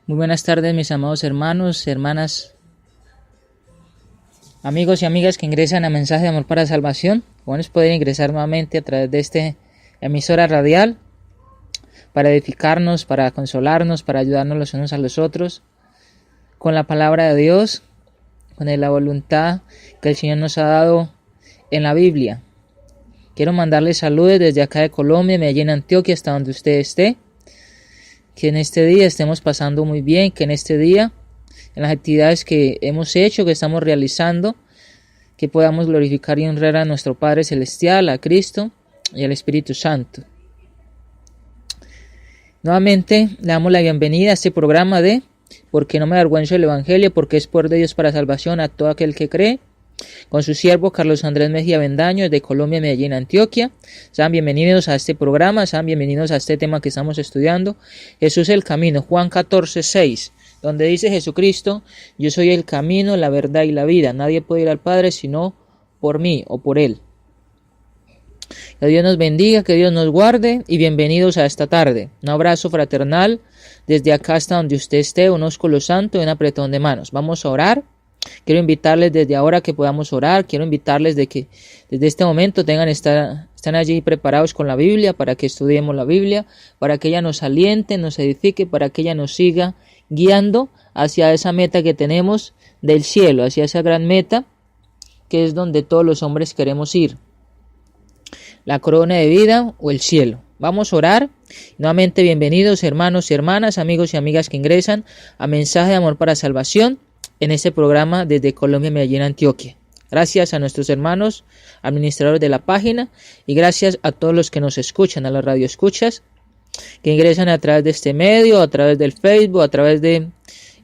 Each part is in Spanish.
Muy buenas tardes, mis amados hermanos, hermanas, amigos y amigas que ingresan a Mensaje de Amor para Salvación. Jóvenes pueden ingresar nuevamente a través de esta emisora radial para edificarnos, para consolarnos, para ayudarnos los unos a los otros con la palabra de Dios, con la voluntad que el Señor nos ha dado en la Biblia. Quiero mandarles saludos desde acá de Colombia, Medellín, Antioquia, hasta donde usted esté. Que en este día estemos pasando muy bien, que en este día, en las actividades que hemos hecho, que estamos realizando, que podamos glorificar y honrar a nuestro Padre Celestial, a Cristo y al Espíritu Santo. Nuevamente le damos la bienvenida a este programa de Porque no me avergüenzo del Evangelio, porque es poder de Dios para salvación a todo aquel que cree, con su siervo Carlos Andrés Mejía Bendaño de Colombia, Medellín, Antioquia. Sean bienvenidos a este programa, sean bienvenidos a este tema que estamos estudiando, Jesús el camino, Juan 14:6, donde dice Jesucristo: yo soy el camino, la verdad y la vida, nadie puede ir al Padre sino por mí o por Él. Que Dios nos bendiga, que Dios nos guarde y bienvenidos a esta tarde. Un abrazo fraternal desde acá hasta donde usted esté, un ósculo santo y un apretón de manos. Vamos a orar. Quiero invitarles desde ahora que podamos orar. Quiero invitarles de que desde este momento están allí preparados con la Biblia para que estudiemos la Biblia, para que ella nos aliente, nos edifique, para que ella nos siga guiando hacia esa meta que tenemos del cielo, hacia esa gran meta que es donde todos los hombres queremos ir, la corona de vida o el cielo. Vamos a orar. Nuevamente bienvenidos hermanos y hermanas, amigos y amigas que ingresan a Mensaje de Amor para Salvación en este programa desde Colombia, Medellín, Antioquia. Gracias a nuestros hermanos administradores de la página y gracias a todos los que nos escuchan, a los radioescuchas que ingresan a través de este medio, a través del Facebook, a través de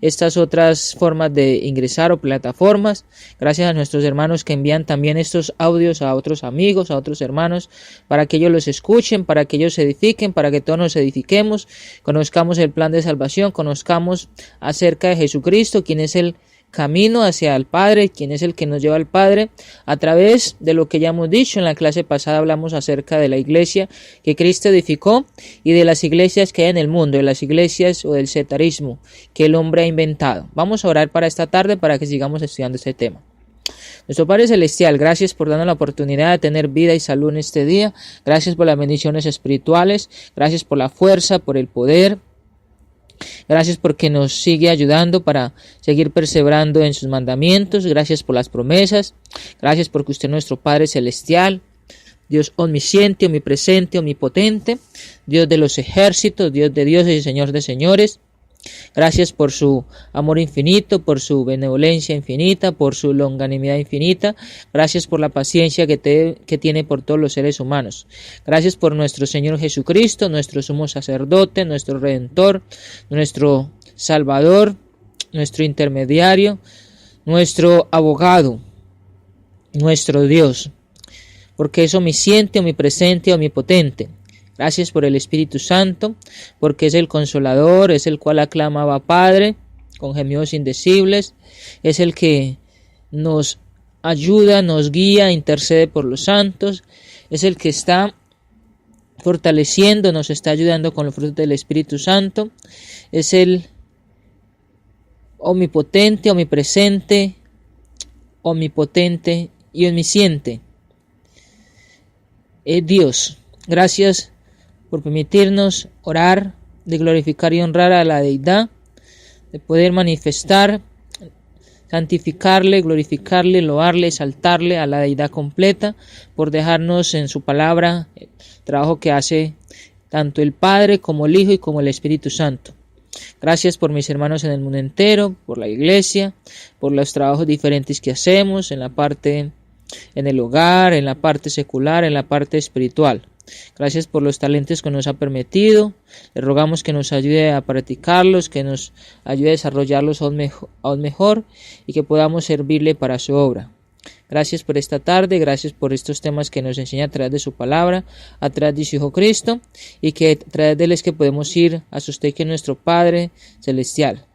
estas otras formas de ingresar o plataformas. Gracias a nuestros hermanos que envían también estos audios a otros amigos, a otros hermanos, para que ellos los escuchen, para que ellos se edifiquen, para que todos nos edifiquemos, conozcamos el plan de salvación, conozcamos acerca de Jesucristo, quien es el camino hacia el Padre, quien es el que nos lleva al Padre, a través de lo que ya hemos dicho. En la clase pasada hablamos acerca de la iglesia que Cristo edificó y de las iglesias que hay en el mundo, de las iglesias o del sectarismo que el hombre ha inventado. Vamos a orar para esta tarde para que sigamos estudiando este tema. Nuestro Padre Celestial, gracias por darnos la oportunidad de tener vida y salud en este día. Gracias por las bendiciones espirituales, gracias por la fuerza, por el poder. Gracias porque nos sigue ayudando para seguir perseverando en sus mandamientos. Gracias por las promesas. Gracias porque usted es nuestro Padre Celestial, Dios omnisciente, omnipresente, omnipotente, Dios de los ejércitos, Dios de dioses y Señor de señores. Gracias por su amor infinito, por su benevolencia infinita, por su longanimidad infinita. Gracias por la paciencia que tiene por todos los seres humanos. Gracias por nuestro Señor Jesucristo, nuestro sumo sacerdote, nuestro redentor, nuestro salvador, nuestro intermediario, nuestro abogado, nuestro Dios, porque es omnisciente, omnipresente, omnipotente. Gracias por el Espíritu Santo, porque es el Consolador, es el cual aclamaba Padre con gemidos indecibles, es el que nos ayuda, nos guía, intercede por los santos, es el que está fortaleciendo, nos está ayudando con los frutos del Espíritu Santo, es el omnipotente, omnipresente, omnipotente y omnisciente. Es Dios. Gracias por permitirnos orar, de glorificar y honrar a la deidad, de poder manifestar, santificarle, glorificarle, loarle, exaltarle a la deidad completa, por dejarnos en su palabra el trabajo que hace tanto el Padre como el Hijo y como el Espíritu Santo. Gracias por mis hermanos en el mundo entero, por la iglesia, por los trabajos diferentes que hacemos en la parte, en el hogar, en la parte secular, en la parte espiritual. Gracias por los talentos que nos ha permitido. Le rogamos que nos ayude a practicarlos, que nos ayude a desarrollarlos aún mejor y que podamos servirle para su obra. Gracias por esta tarde, gracias por estos temas que nos enseña a través de su palabra, a través de su Hijo Cristo, y que a través de él es que podemos ir a usted, que es nuestro Padre Celestial.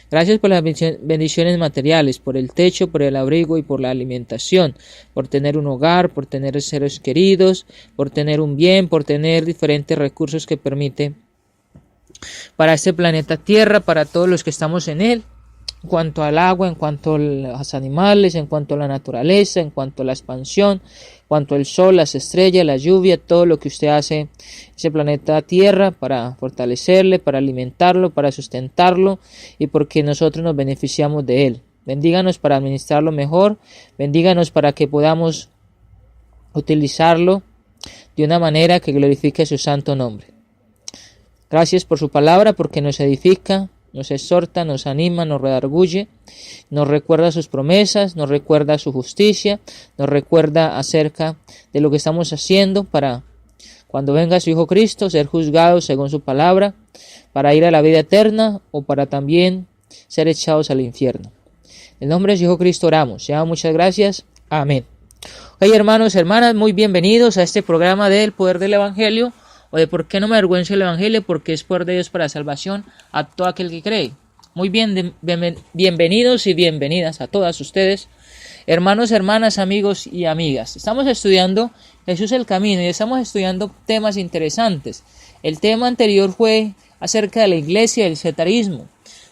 Gracias por las bendiciones materiales, por el techo, por el abrigo y por la alimentación, por tener un hogar, por tener seres queridos, por tener un bien, por tener diferentes recursos que permite para este planeta Tierra, para todos los que estamos en él, en cuanto al agua, en cuanto a los animales, en cuanto a la naturaleza, en cuanto a la expansión, en cuanto al sol, las estrellas, la lluvia, todo lo que usted hace, ese planeta Tierra, para fortalecerle, para alimentarlo, para sustentarlo y porque nosotros nos beneficiamos de él. Bendíganos para administrarlo mejor, bendíganos para que podamos utilizarlo de una manera que glorifique su santo nombre. Gracias por su palabra, porque nos edifica, nos exhorta, nos anima, nos redarguye, nos recuerda sus promesas, nos recuerda su justicia, nos recuerda acerca de lo que estamos haciendo para cuando venga su Hijo Cristo ser juzgados según su palabra, para ir a la vida eterna o para también ser echados al infierno. En el nombre de su Hijo Cristo oramos. Sean muchas gracias. Amén. Ok, hermanos, hermanas, muy bienvenidos a este programa del Poder del Evangelio, o de por qué no me avergüenzo del Evangelio, porque es poder de Dios para salvación a todo aquel que cree. Muy bien, bienvenidos y bienvenidas a todas ustedes, hermanos, hermanas, amigos y amigas. Estamos estudiando Jesús el Camino y estamos estudiando temas interesantes. El tema anterior fue acerca de la iglesia y el setarismo,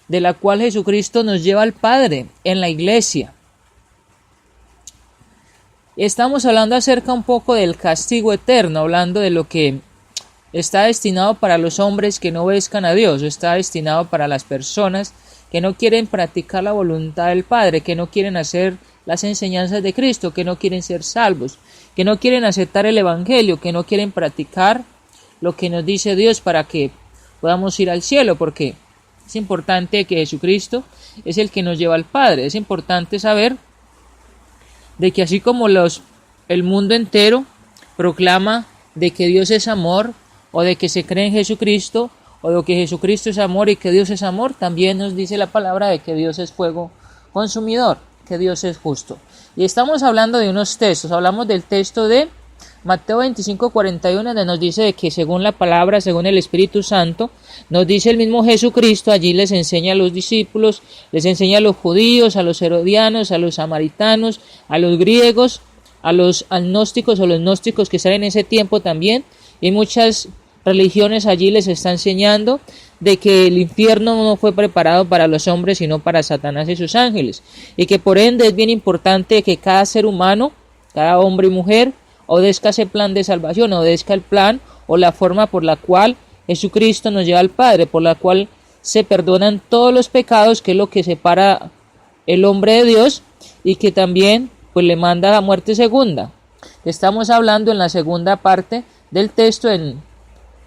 de la cual Jesucristo nos lleva al Padre en la iglesia. Estamos hablando acerca un poco del castigo eterno, hablando de lo que está destinado para los hombres que no obedezcan a Dios, o está destinado para las personas que no quieren practicar la voluntad del Padre, que no quieren hacer las enseñanzas de Cristo, que no quieren ser salvos, que no quieren aceptar el Evangelio, que no quieren practicar lo que nos dice Dios para que podamos ir al cielo, porque es importante que Jesucristo es el que nos lleva al Padre. Es importante saber de que así como el mundo entero proclama de que Dios es amor, o de que se cree en Jesucristo, o de que Jesucristo es amor y que Dios es amor, también nos dice la palabra de que Dios es fuego consumidor, que Dios es justo. Y estamos hablando de unos textos, hablamos del texto de Mateo 25:41, donde nos dice de que según la palabra, según el Espíritu Santo, nos dice el mismo Jesucristo, allí les enseña a los discípulos, les enseña a los judíos, a los herodianos, a los samaritanos, a los griegos, a los agnósticos o los gnósticos que están en ese tiempo también, y muchas religiones allí les está enseñando de que el infierno no fue preparado para los hombres sino para Satanás y sus ángeles, y que por ende es bien importante que cada ser humano, cada hombre y mujer, obedezca ese plan de salvación, obedezca el plan o la forma por la cual Jesucristo nos lleva al Padre, por la cual se perdonan todos los pecados, que es lo que separa el hombre de Dios, y que también pues le manda a muerte segunda. Estamos hablando en la segunda parte del texto,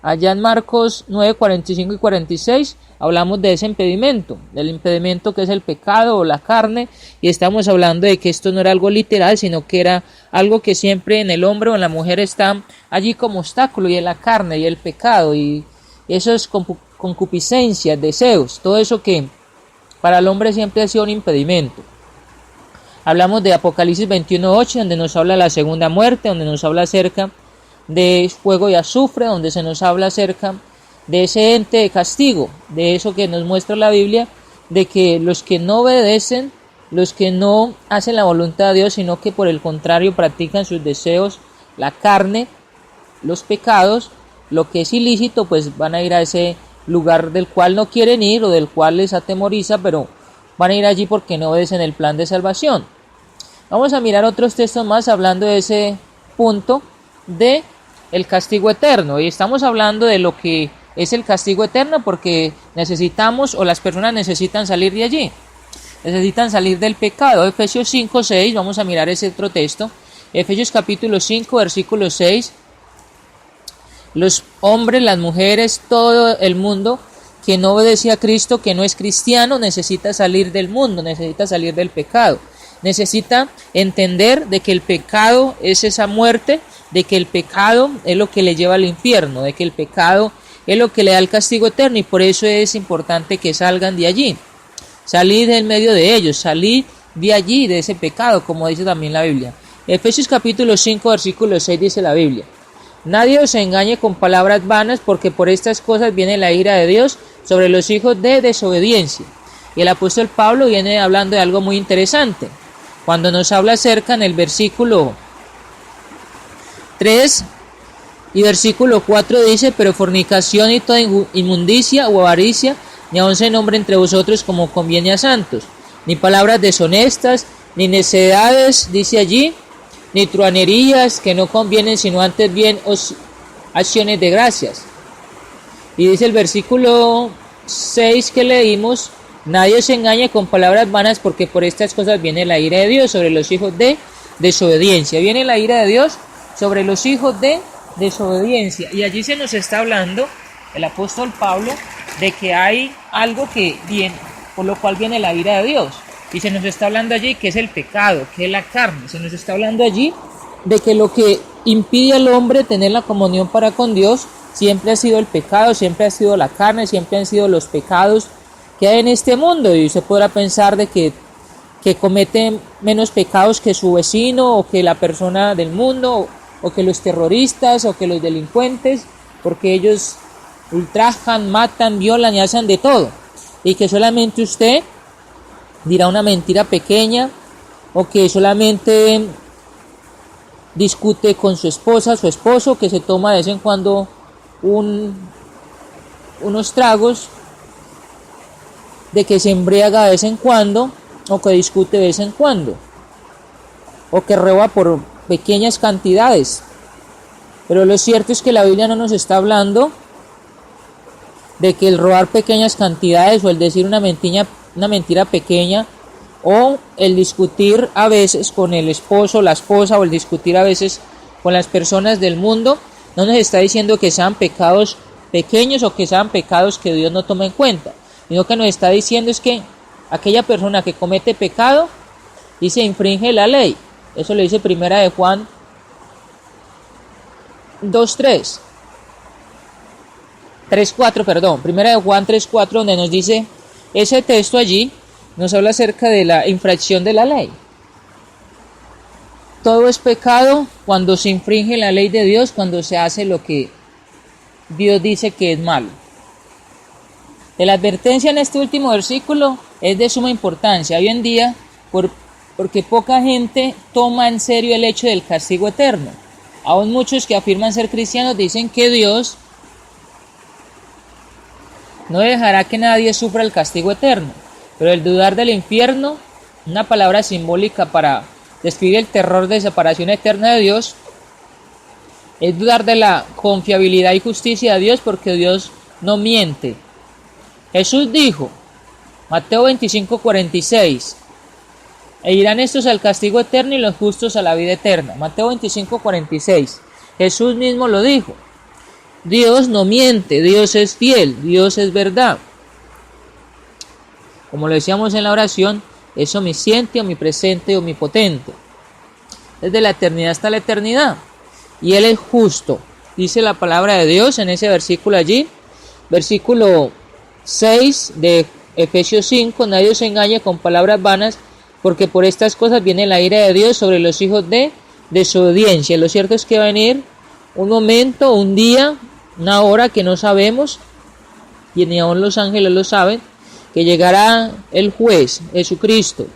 allá en Marcos 9, 45 y 46, hablamos de ese impedimento, del impedimento que es el pecado o la carne, y estamos hablando de que esto no era algo literal, sino que era algo que siempre en el hombre o en la mujer está allí como obstáculo, y es la carne y el pecado, y eso es concupiscencia, deseos, todo eso que para el hombre siempre ha sido un impedimento. Hablamos de Apocalipsis 21:8, donde nos habla de la segunda muerte, donde nos habla acerca de fuego y azufre, donde se nos habla acerca de ese ente de castigo, de eso que nos muestra la Biblia, de que los que no obedecen, los que no hacen la voluntad de Dios, sino que por el contrario practican sus deseos, la carne, los pecados, lo que es ilícito, pues van a ir a ese lugar del cual no quieren ir o del cual les atemoriza, pero van a ir allí porque no obedecen el plan de salvación. Vamos a mirar otros textos más hablando de ese punto de el castigo eterno, y estamos hablando de lo que es el castigo eterno porque necesitamos, o las personas necesitan salir de allí, necesitan salir del pecado. Efesios 5:6, vamos a mirar ese otro texto, Efesios capítulo 5, versículo 6, los hombres, las mujeres, todo el mundo que no obedece a Cristo, que no es cristiano, necesita salir del mundo, necesita salir del pecado, necesita entender de que el pecado es esa muerte, de que el pecado es lo que le lleva al infierno, de que el pecado es lo que le da el castigo eterno, y por eso es importante que salgan de allí, salir en medio de ellos, salir de allí, de ese pecado, como dice también la Biblia. Efesios capítulo 5, versículo 6 dice la Biblia: nadie os engañe con palabras vanas, porque por estas cosas viene la ira de Dios sobre los hijos de desobediencia. Y el apóstol Pablo viene hablando de algo muy interesante, cuando nos habla acerca en el versículo 3 Y versículo 4 dice, pero fornicación y toda inmundicia o avaricia, ni aun se nombre entre vosotros como conviene a santos, ni palabras deshonestas, ni necedades, dice allí, ni truanerías que no convienen, sino antes bien acciones de gracias. Y dice el versículo 6 que leímos, nadie os engañe con palabras vanas, porque por estas cosas viene la ira de Dios sobre los hijos de desobediencia. Viene la ira de Dios sobre los hijos de desobediencia. Y allí se nos está hablando el apóstol Pablo de que hay algo que viene, por lo cual viene la ira de Dios. Y se nos está hablando allí que es el pecado, que es la carne. Se nos está hablando allí de que lo que impide al hombre tener la comunión para con Dios siempre ha sido el pecado, siempre ha sido la carne, siempre han sido los pecados que hay en este mundo. Y usted podrá pensar de que cometen menos pecados que su vecino, o que la persona del mundo, o que los terroristas, o que los delincuentes, porque ellos ultrajan, matan, violan y hacen de todo. Y que solamente usted dirá una mentira pequeña, o que solamente discute con su esposa, su esposo, que se toma de vez en cuando unos tragos, de que se embriaga de vez en cuando, o que discute de vez en cuando, o que roba por pequeñas cantidades. Pero lo cierto es que la Biblia no nos está hablando de que el robar pequeñas cantidades, o el decir una mentira pequeña, o el discutir a veces con el esposo, la esposa, o el discutir a veces con las personas del mundo, no nos está diciendo que sean pecados pequeños o que sean pecados que Dios no toma en cuenta, sino que nos está diciendo es que aquella persona que comete pecado y se infringe la ley. Eso lo dice primera de Juan 2:3. 3:4, perdón, primera de Juan 3:4, donde nos dice ese texto allí, nos habla acerca de la infracción de la ley. Todo es pecado cuando se infringe la ley de Dios, cuando se hace lo que Dios dice que es malo. La advertencia en este último versículo es de suma importancia hoy en día, porque poca gente toma en serio el hecho del castigo eterno. Aún muchos que afirman ser cristianos dicen que Dios no dejará que nadie sufra el castigo eterno, pero el dudar del infierno, una palabra simbólica para describir el terror de separación eterna de Dios, es dudar de la confiabilidad y justicia de Dios, porque Dios no miente. Jesús dijo, Mateo 25:46, e irán estos al castigo eterno y los justos a la vida eterna. Mateo 25:46, Jesús mismo lo dijo. Dios no miente, Dios es fiel, Dios es verdad. Como lo decíamos en la oración, es omnisciente, omnipresente, omnipotente. Desde la eternidad hasta la eternidad. Y Él es justo. Dice la palabra de Dios en ese versículo allí. Versículo 6 de Efesios 5. Nadie os engañe con palabras vanas, porque por estas cosas viene la ira de Dios sobre los hijos de desobediencia. Lo cierto es que va a venir un momento, un día, una hora que no sabemos, y ni aún los ángeles lo saben, que llegará el juez, Jesucristo,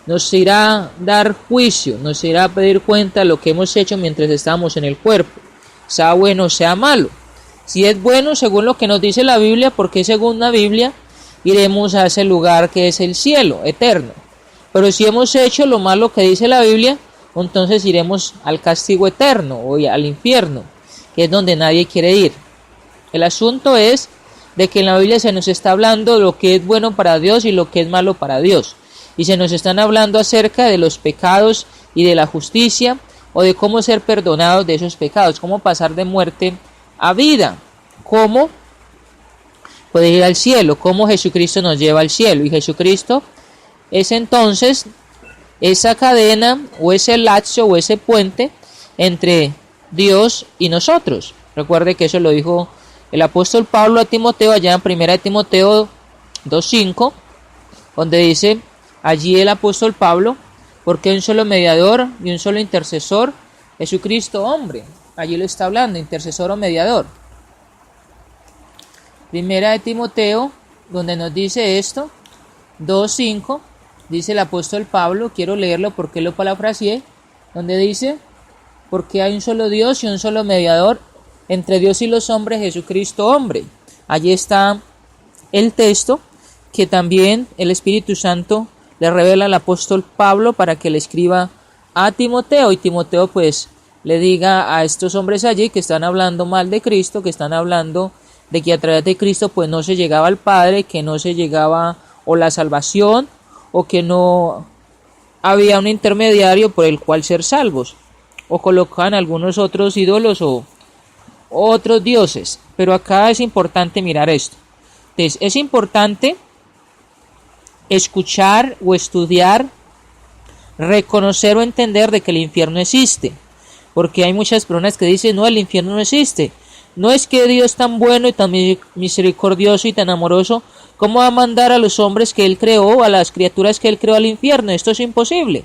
nos irá a dar juicio, nos irá a pedir cuenta de lo que hemos hecho mientras estamos en el cuerpo, sea bueno o sea malo. Si es bueno, según lo que nos dice la Biblia, porque según la Biblia iremos a ese lugar que es el cielo eterno. Pero si hemos hecho lo malo que dice la Biblia, entonces iremos al castigo eterno o al infierno, que es donde nadie quiere ir. El asunto es de que en la Biblia se nos está hablando de lo que es bueno para Dios y lo que es malo para Dios. Y se nos están hablando acerca de los pecados y de la justicia, o de cómo ser perdonados de esos pecados, cómo pasar de muerte a vida, cómo poder ir al cielo, cómo Jesucristo nos lleva al cielo. Y Jesucristo es entonces esa cadena o ese lazo o ese puente entre Dios y nosotros. Recuerde que eso lo dijo el apóstol Pablo a Timoteo allá en 1 Timoteo 2:5, donde dice allí el apóstol Pablo, porque hay un solo mediador y un solo intercesor, Jesucristo hombre. Allí lo está hablando, intercesor o mediador. 1 Timoteo, donde nos dice esto, 2:5, dice el apóstol Pablo, quiero leerlo porque lo parafraseé, donde dice, porque hay un solo Dios y un solo mediador entre Dios y los hombres, Jesucristo hombre. Allí está el texto que también el Espíritu Santo le revela al apóstol Pablo para que le escriba a Timoteo, y Timoteo pues le diga a estos hombres allí que están hablando mal de Cristo, que están hablando de que a través de Cristo pues no se llegaba al Padre, que no se llegaba o la salvación, o que no había un intermediario por el cual ser salvos, o colocaban algunos otros ídolos o otros dioses. Pero acá es importante mirar esto. Entonces, es importante escuchar o estudiar, reconocer o entender de que el infierno existe, porque hay muchas personas que dicen, no, el infierno no existe. No es que Dios tan bueno y tan misericordioso y tan amoroso, ¿cómo va a mandar a los hombres que Él creó, a las criaturas que Él creó al infierno? Esto es imposible.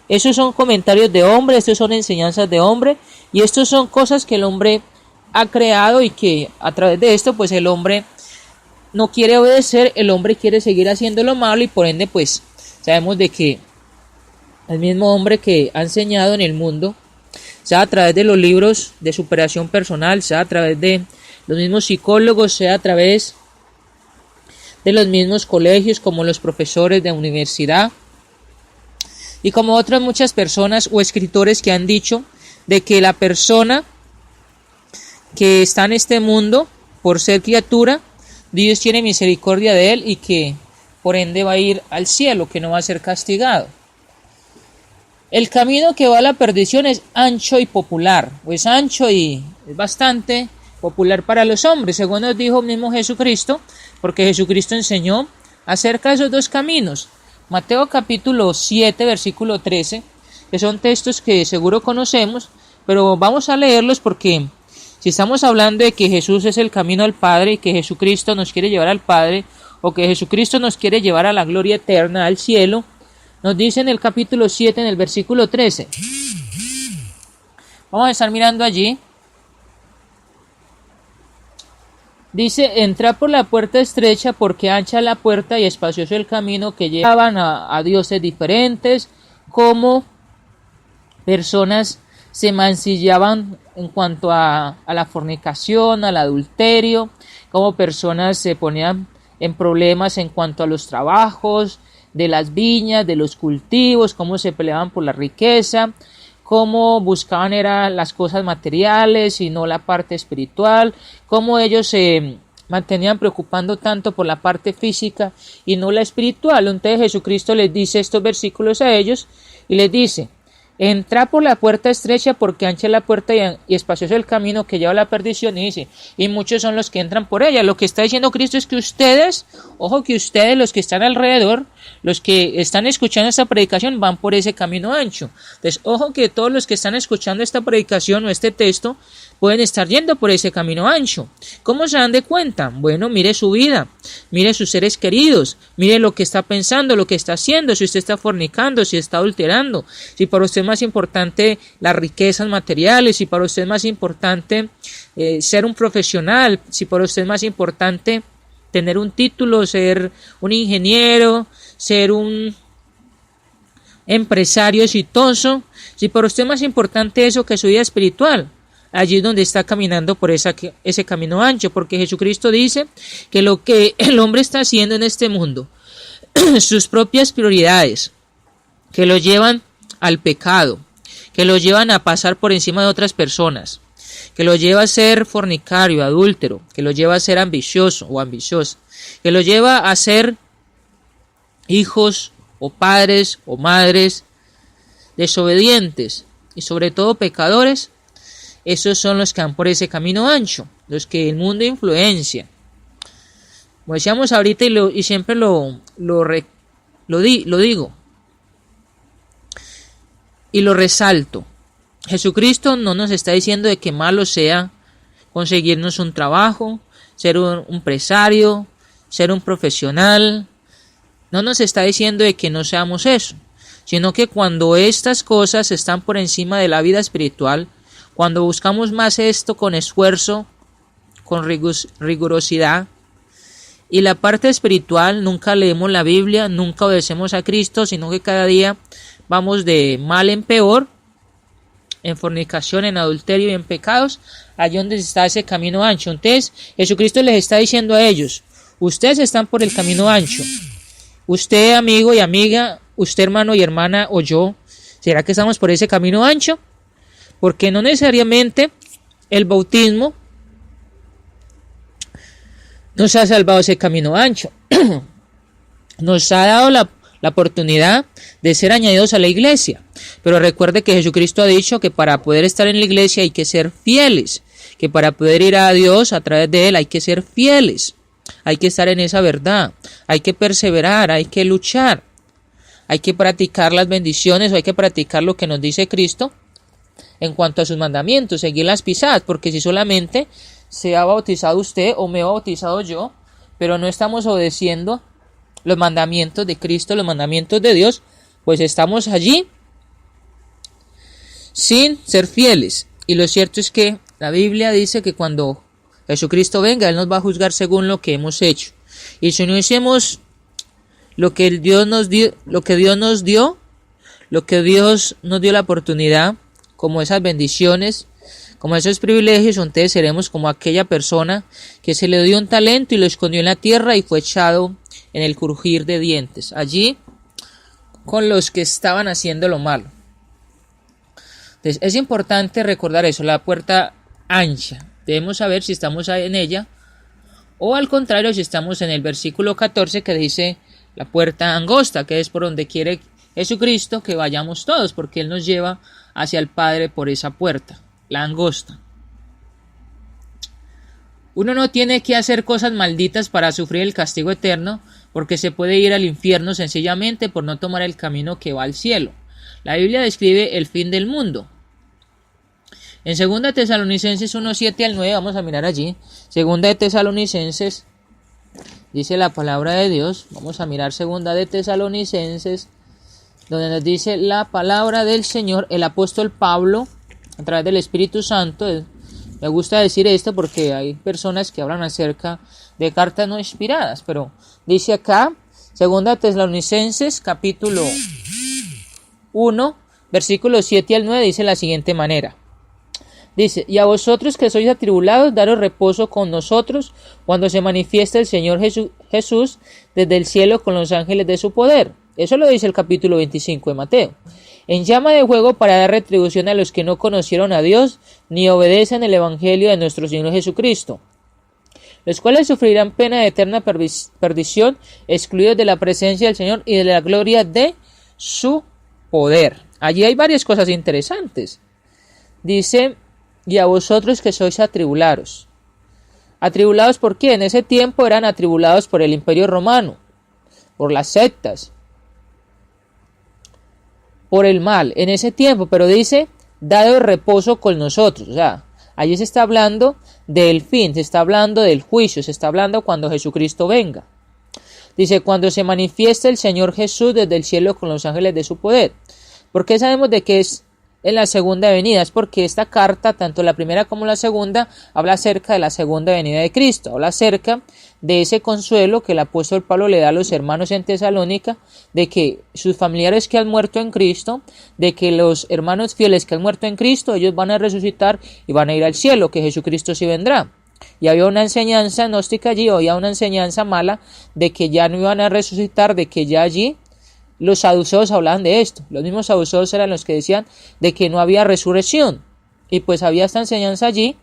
Esos son comentarios de hombre, estos son enseñanzas de hombre, y estos son cosas que el hombre ha creado y que a través de esto pues el hombre no quiere obedecer, el hombre quiere seguir haciendo lo malo, y por ende pues sabemos de que el mismo hombre que ha enseñado en el mundo, sea a través de los libros de superación personal, sea a través de los mismos psicólogos, sea a través de los mismos colegios como los profesores de universidad y como otras muchas personas o escritores que han dicho de que la persona que está en este mundo por ser criatura, Dios tiene misericordia de él y que por ende va a ir al cielo, que no va a ser castigado. El camino que va a la perdición es ancho y popular, pues ancho y es bastante popular para los hombres, según nos dijo mismo Jesucristo, porque Jesucristo enseñó acerca de esos dos caminos. Mateo capítulo 7, versículo 13, que son textos que seguro conocemos, pero vamos a leerlos porque si estamos hablando de que Jesús es el camino al Padre y que Jesucristo nos quiere llevar al Padre, o que Jesucristo nos quiere llevar a la gloria eterna, al cielo, nos dice en el capítulo 7, en el versículo 13. Vamos a estar mirando allí. Dice, entrad por la puerta estrecha, porque ancha la puerta y espacioso el camino que llevaban a dioses diferentes, como personas se mancillaban en cuanto a la fornicación, al adulterio, como personas se ponían en problemas en cuanto a los trabajos, de las viñas, de los cultivos, cómo se peleaban por la riqueza, cómo buscaban eran las cosas materiales y no la parte espiritual, cómo ellos se mantenían preocupando tanto por la parte física y no la espiritual. Entonces Jesucristo les dice estos versículos a ellos y les dice, entra por la puerta estrecha, porque ancha es la puerta y espacioso el camino que lleva a la perdición, y dice, y muchos son los que entran por ella. Lo que está diciendo Cristo es que ustedes, ojo, que ustedes, los que están alrededor, los que están escuchando esta predicación, van por ese camino ancho. Entonces, ojo, que todos los que están escuchando esta predicación o este texto pueden estar yendo por ese camino ancho. ¿Cómo se dan de cuenta? Bueno, mire su vida, mire sus seres queridos, mire lo que está pensando, lo que está haciendo, si usted está fornicando, si está adulterando, si para usted es más importante las riquezas materiales, si para usted es más importante ser un profesional, si para usted es más importante tener un título, ser un ingeniero, ser un empresario exitoso, si para usted es más importante eso que su vida espiritual. Allí es donde está caminando por ese camino ancho, porque Jesucristo dice que lo que el hombre está haciendo en este mundo, sus propias prioridades, que lo llevan al pecado, que lo llevan a pasar por encima de otras personas, que lo lleva a ser fornicario, adúltero, que lo lleva a ser ambicioso o ambiciosa, que lo lleva a ser hijos o padres o madres desobedientes y sobre todo pecadores. Esos son los que van por ese camino ancho, los que el mundo influencia. Como decíamos ahorita y siempre lo digo y lo resalto. Jesucristo no nos está diciendo de que malo sea conseguirnos un trabajo, ser un empresario, ser un profesional. No nos está diciendo de que no seamos eso, sino que cuando estas cosas están por encima de la vida espiritual, cuando buscamos más esto con esfuerzo, con rigurosidad, y la parte espiritual, nunca leemos la Biblia, nunca obedecemos a Cristo, sino que cada día vamos de mal en peor, en fornicación, en adulterio y en pecados, allí donde está ese camino ancho. Entonces Jesucristo les está diciendo a ellos, ustedes están por el camino ancho. Usted, amigo y amiga, usted, hermano y hermana, o yo, ¿será que estamos por ese camino ancho? Porque no necesariamente el bautismo nos ha salvado ese camino ancho. Nos ha dado la oportunidad de ser añadidos a la iglesia. Pero recuerde que Jesucristo ha dicho que para poder estar en la iglesia hay que ser fieles. Que para poder ir a Dios a través de Él hay que ser fieles. Hay que estar en esa verdad. Hay que perseverar, hay que luchar. Hay que practicar las bendiciones o hay que practicar lo que nos dice Cristo en cuanto a sus mandamientos, seguir las pisadas. Porque si solamente se ha bautizado usted o me he bautizado yo, pero no estamos obedeciendo los mandamientos de Cristo, los mandamientos de Dios, pues estamos allí sin ser fieles. Y lo cierto es que la Biblia dice que cuando Jesucristo venga, Él nos va a juzgar según lo que hemos hecho. Y si no hicimos lo que Dios nos dio, lo que Dios nos dio la oportunidad, como esas bendiciones, como esos privilegios, entonces seremos como aquella persona que se le dio un talento y lo escondió en la tierra y fue echado en el crujir de dientes, allí con los que estaban haciendo lo malo. Entonces es importante recordar eso, la puerta ancha. Debemos saber si estamos en ella o al contrario si estamos en el versículo 14 que dice la puerta angosta, que es por donde quiere Jesucristo que vayamos todos, porque Él nos lleva hacia el Padre por esa puerta, la angosta. Uno no tiene que hacer cosas malditas para sufrir el castigo eterno, porque se puede ir al infierno sencillamente por no tomar el camino que va al cielo. La Biblia describe el fin del mundo. En 2 Tesalonicenses 1, 7 al 9, vamos a mirar allí. 2 Tesalonicenses, dice la palabra de Dios. Vamos a mirar 2 Tesalonicenses, donde nos dice la palabra del Señor, el apóstol Pablo, a través del Espíritu Santo. Me gusta decir esto porque hay personas que hablan acerca de cartas no inspiradas, pero dice acá, 2 Tesalonicenses, capítulo 1, versículos 7 al 9, dice la siguiente manera. Dice, y a vosotros que sois atribulados, daros reposo con nosotros cuando se manifiesta el Señor Jesús desde el cielo con los ángeles de su poder. Eso lo dice el capítulo 25 de Mateo. En llama de fuego para dar retribución a los que no conocieron a Dios ni obedecen el evangelio de nuestro Señor Jesucristo, los cuales sufrirán pena de eterna perdición, excluidos de la presencia del Señor y de la gloria de su poder. Allí hay varias cosas interesantes. Dice, y a vosotros que sois atribulados. ¿Atribulados por qué? En ese tiempo eran atribulados por el Imperio Romano, por las sectas, por el mal, en ese tiempo, pero dice, dado reposo con nosotros. O sea, allí se está hablando del fin, se está hablando del juicio, se está hablando cuando Jesucristo venga. Dice, cuando se manifiesta el Señor Jesús desde el cielo con los ángeles de su poder. ¿Por qué sabemos de qué es en la segunda venida? Es porque esta carta, tanto la primera como la segunda, habla acerca de la segunda venida de Cristo, habla acerca de ese consuelo que el apóstol Pablo le da a los hermanos en Tesalónica, de que sus familiares que han muerto en Cristo, de que los hermanos fieles que han muerto en Cristo, ellos van a resucitar y van a ir al cielo, que Jesucristo sí vendrá. Y había una enseñanza gnóstica allí, o había una enseñanza mala, de que ya no iban a resucitar, de que ya allí los saduceos hablaban de esto. Los mismos saduceos eran los que decían de que no había resurrección. Y pues había esta enseñanza allí.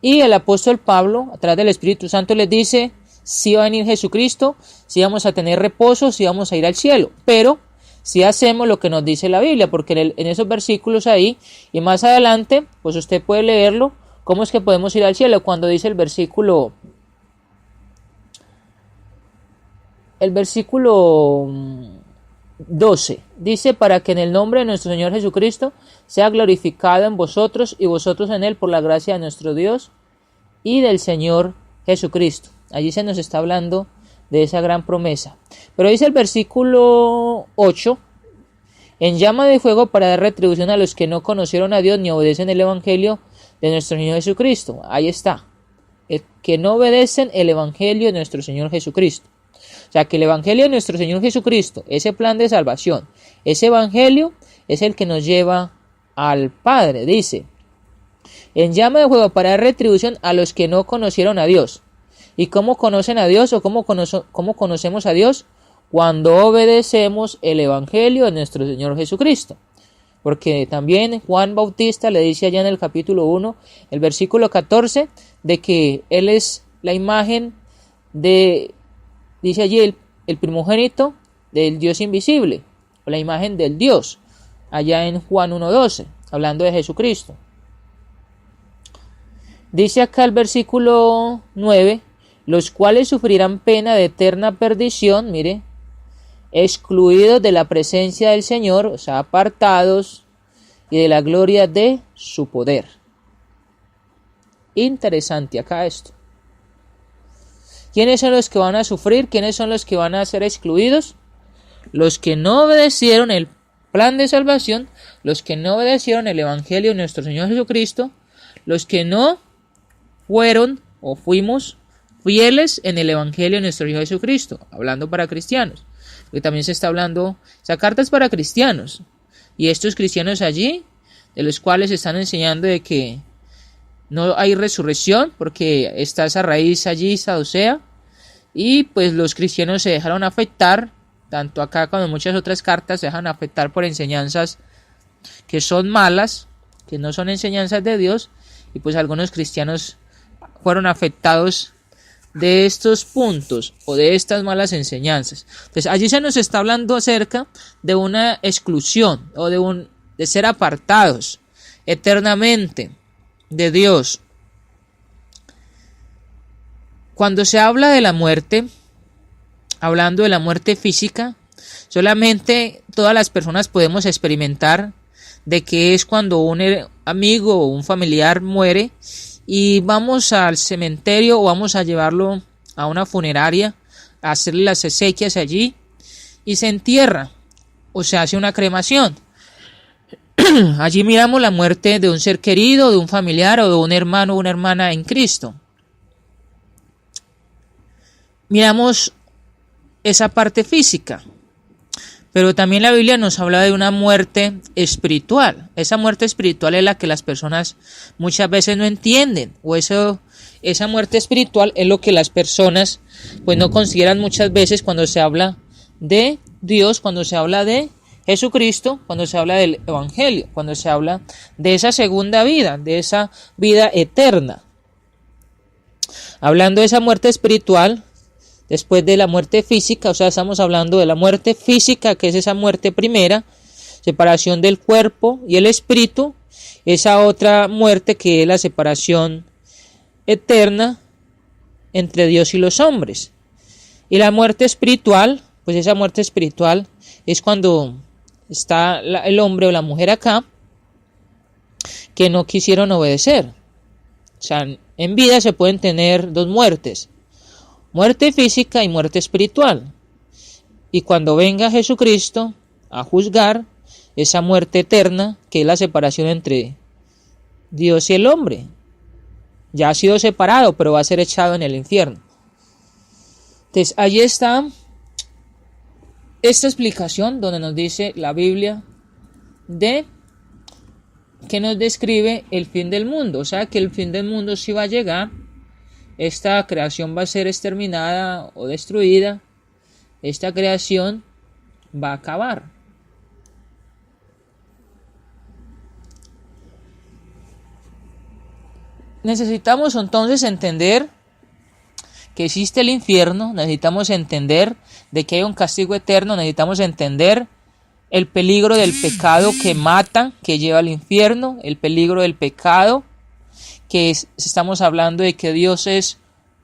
Y el apóstol Pablo, a través del Espíritu Santo, les dice, si va a venir Jesucristo, si vamos a tener reposo, si vamos a ir al cielo. Pero si hacemos lo que nos dice la Biblia, porque en esos versículos ahí, y más adelante, pues usted puede leerlo, cómo es que podemos ir al cielo, cuando dice el versículo 12, dice, para que en el nombre de nuestro Señor Jesucristo sea glorificado en vosotros y vosotros en Él por la gracia de nuestro Dios y del Señor Jesucristo. Allí se nos está hablando de esa gran promesa. Pero dice el versículo 8, en llama de fuego para dar retribución a los que no conocieron a Dios ni obedecen el evangelio de nuestro Señor Jesucristo. Ahí está, que no obedecen el evangelio de nuestro Señor Jesucristo. O sea, que el evangelio de nuestro Señor Jesucristo, ese plan de salvación, ese evangelio es el que nos lleva al Padre. Dice, en llama de fuego para dar retribución a los que no conocieron a Dios. ¿Y cómo conocen a Dios o cómo conocemos a Dios? Cuando obedecemos el Evangelio de nuestro Señor Jesucristo. Porque también Juan Bautista le dice allá en el capítulo 1, el versículo 14, de que Él es la imagen de, dice allí, el primogénito del Dios invisible, o la imagen del Dios, allá en Juan 1:12, hablando de Jesucristo. Dice acá el versículo 9, los cuales sufrirán pena de eterna perdición, mire, excluidos de la presencia del Señor, o sea, apartados, y de la gloria de su poder. Interesante acá esto. ¿Quiénes son los que van a sufrir? ¿Quiénes son los que van a ser excluidos? Los que no obedecieron el plan de salvación, los que no obedecieron el Evangelio de nuestro Señor Jesucristo, los que no fueron o fuimos fieles en el Evangelio de nuestro Señor Jesucristo, hablando para cristianos. Porque también se está hablando, esa carta es para cristianos, y estos cristianos allí, de los cuales están enseñando de que no hay resurrección, porque está esa raíz allí, saducea, y pues los cristianos se dejaron afectar, tanto acá como en muchas otras cartas, se dejan afectar por enseñanzas que son malas, que no son enseñanzas de Dios, y pues algunos cristianos fueron afectados de estos puntos o de estas malas enseñanzas. Entonces allí se nos está hablando acerca de una exclusión o de ser apartados eternamente de Dios. Cuando se habla de la muerte, hablando de la muerte física, solamente todas las personas podemos experimentar de que es cuando un amigo o un familiar muere y vamos al cementerio o vamos a llevarlo a una funeraria, a hacerle las exequias allí y se entierra o se hace una cremación. Allí miramos la muerte de un ser querido, de un familiar o de un hermano o una hermana en Cristo. Miramos esa parte física, pero también la Biblia nos habla de una muerte espiritual. Esa muerte espiritual es la que las personas muchas veces no entienden, o esa muerte espiritual es lo que las personas pues no consideran muchas veces cuando se habla de Dios, cuando se habla de Jesucristo, cuando se habla del Evangelio, cuando se habla de esa segunda vida, de esa vida eterna. Hablando de esa muerte espiritual, después de la muerte física, o sea, estamos hablando de la muerte física, que es esa muerte primera, separación del cuerpo y el espíritu, esa otra muerte que es la separación eterna entre Dios y los hombres. Y la muerte espiritual, pues esa muerte espiritual es cuando está el hombre o la mujer acá, que no quisieron obedecer. O sea, en vida se pueden tener dos muertes, muerte física y muerte espiritual. Y cuando venga Jesucristo a juzgar esa muerte eterna, que es la separación entre Dios y el hombre, ya ha sido separado, pero va a ser echado en el infierno. Entonces, allí está esta explicación donde nos dice la Biblia de que nos describe el fin del mundo. O sea, que el fin del mundo sí va a llegar. Esta creación va a ser exterminada o destruida. Esta creación va a acabar. Necesitamos entonces entender que existe el infierno, necesitamos entender de que hay un castigo eterno, necesitamos entender el peligro del pecado que mata, que lleva al infierno, el peligro del pecado, que estamos hablando de que Dios es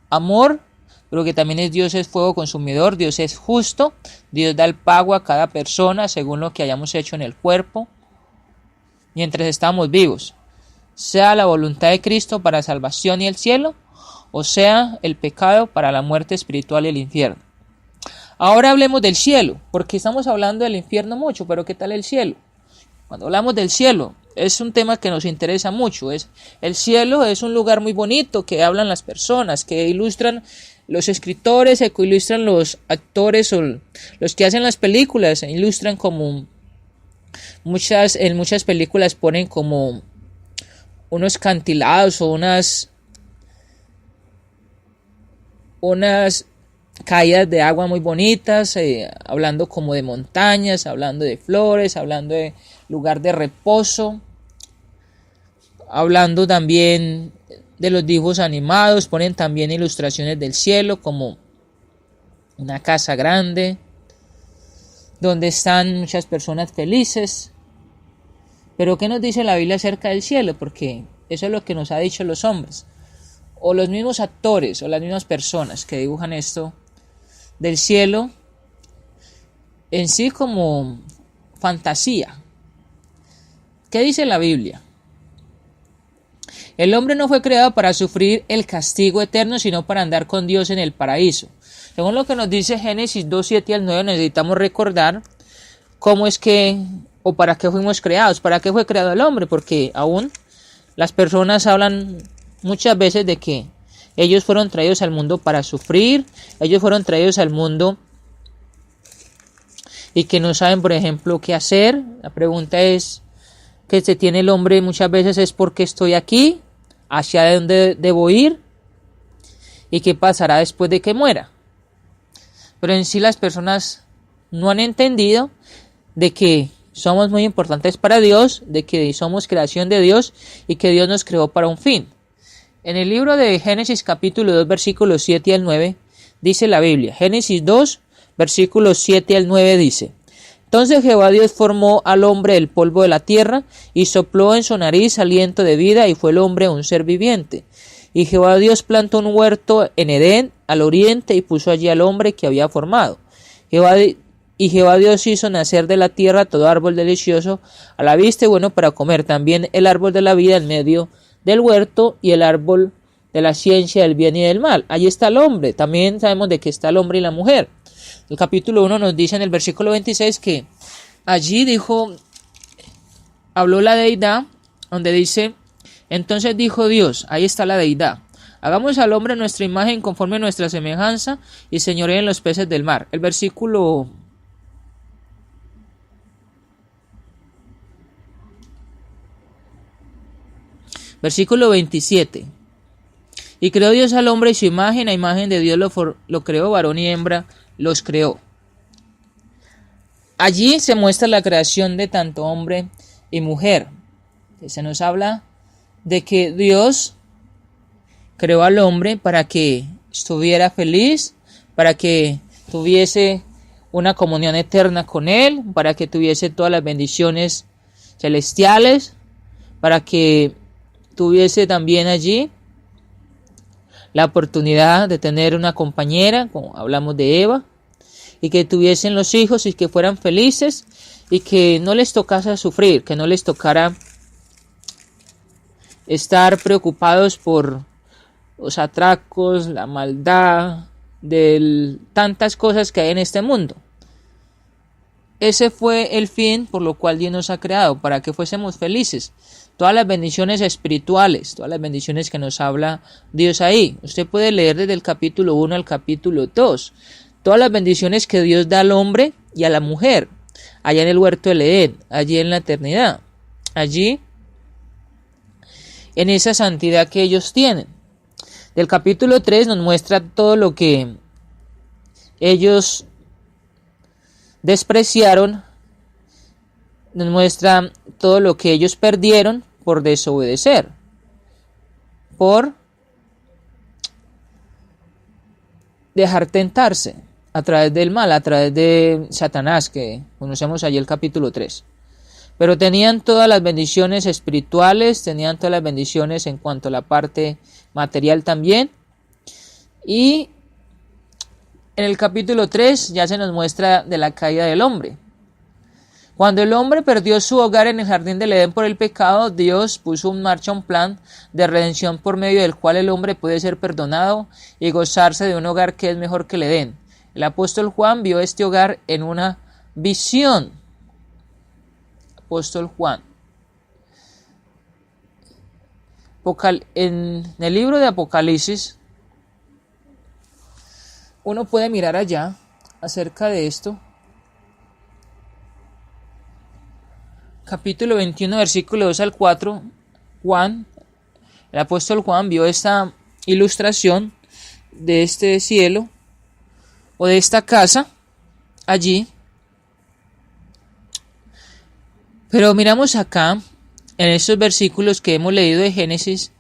amor, pero que también Dios es fuego consumidor, Dios es justo, Dios da el pago a cada persona según lo que hayamos hecho en el cuerpo, mientras estamos vivos, sea la voluntad de Cristo para salvación y el cielo, o sea el pecado para la muerte espiritual y el infierno. Ahora hablemos del cielo, porque estamos hablando del infierno mucho, pero ¿qué tal el cielo? Cuando hablamos del cielo, es un tema que nos interesa mucho. El cielo es un lugar muy bonito que hablan las personas, que ilustran los escritores, que ilustran los actores o los que hacen las películas, ilustran como En muchas películas ponen como unos cantilados o unas caídas de agua muy bonitas, hablando como de montañas, hablando de flores, hablando de lugar de reposo, hablando también de los dibujos animados, ponen también ilustraciones del cielo como una casa grande, donde están muchas personas felices. Pero ¿qué nos dice la Biblia acerca del cielo? Porque eso es lo que nos ha dicho los hombres, o los mismos actores, o las mismas personas que dibujan esto del cielo en sí como fantasía. ¿Qué dice la Biblia? El hombre no fue creado para sufrir el castigo eterno, sino para andar con Dios en el paraíso. Según lo que nos dice Génesis 2, 7 al 9, necesitamos recordar cómo es que, o para qué fuimos creados, para qué fue creado el hombre, porque aún las personas hablan muchas veces de que ellos fueron traídos al mundo para sufrir, ellos fueron traídos al mundo y que no saben, por ejemplo, qué hacer. La pregunta es que se tiene el hombre muchas veces es ¿por qué estoy aquí? ¿Hacia dónde debo ir? ¿Y qué pasará después de que muera? Pero en sí las personas no han entendido de que somos muy importantes para Dios, de que somos creación de Dios y que Dios nos creó para un fin. En el libro de Génesis capítulo 2 versículos 7 al 9 dice la Biblia, Génesis 2 versículos 7 al 9 dice: Entonces Jehová Dios formó al hombre del polvo de la tierra y sopló en su nariz aliento de vida y fue el hombre un ser viviente. Y Jehová Dios plantó un huerto en Edén al oriente y puso allí al hombre que había formado. Y Jehová Dios hizo nacer de la tierra todo árbol delicioso a la vista y bueno para comer, también el árbol de la vida en medio del huerto y el árbol de la ciencia del bien y del mal. Allí está el hombre, también sabemos de que está el hombre y la mujer. El capítulo 1 nos dice en el versículo 26 que allí habló la deidad, donde dice, entonces dijo Dios, ahí está la deidad, hagamos al hombre nuestra imagen conforme a nuestra semejanza y señoreen en los peces del mar. El versículo 27. Y creó Dios al hombre y su imagen, a imagen de Dios lo creó, varón y hembra los creó. Allí se muestra la creación de tanto hombre y mujer. Se nos habla de que Dios creó al hombre para que estuviera feliz, para que tuviese una comunión eterna con él, para que tuviese todas las bendiciones celestiales, para que tuviese también allí la oportunidad de tener una compañera, como hablamos de Eva, y que tuviesen los hijos y que fueran felices y que no les tocase sufrir, que no les tocara estar preocupados por los atracos, la maldad, de tantas cosas que hay en este mundo. Ese fue el fin por lo cual Dios nos ha creado, para que fuésemos felices. Todas las bendiciones espirituales, todas las bendiciones que nos habla Dios ahí. Usted puede leer desde el capítulo 1 al capítulo 2. Todas las bendiciones que Dios da al hombre y a la mujer, allá en el huerto del Edén, allí en la eternidad, allí en esa santidad que ellos tienen. Del capítulo 3 nos muestra todo lo que ellos despreciaron, nos muestra todo lo que ellos perdieron por desobedecer, por dejar tentarse a través del mal, a través de Satanás, que conocemos allí el capítulo 3. Pero tenían todas las bendiciones espirituales, tenían todas las bendiciones en cuanto a la parte material también. Y en el capítulo 3 ya se nos muestra de la caída del hombre. Cuando el hombre perdió su hogar en el jardín del Edén por el pecado, Dios puso en marcha un plan de redención por medio del cual el hombre puede ser perdonado y gozarse de un hogar que es mejor que el Edén. El apóstol Juan vio este hogar en una visión. Apóstol Juan. En el libro de Apocalipsis, uno puede mirar allá acerca de esto. capítulo 21, versículo 2 al 4, el apóstol Juan vio esta ilustración de este cielo o de esta casa allí. Pero miramos acá, en estos versículos que hemos leído de Génesis,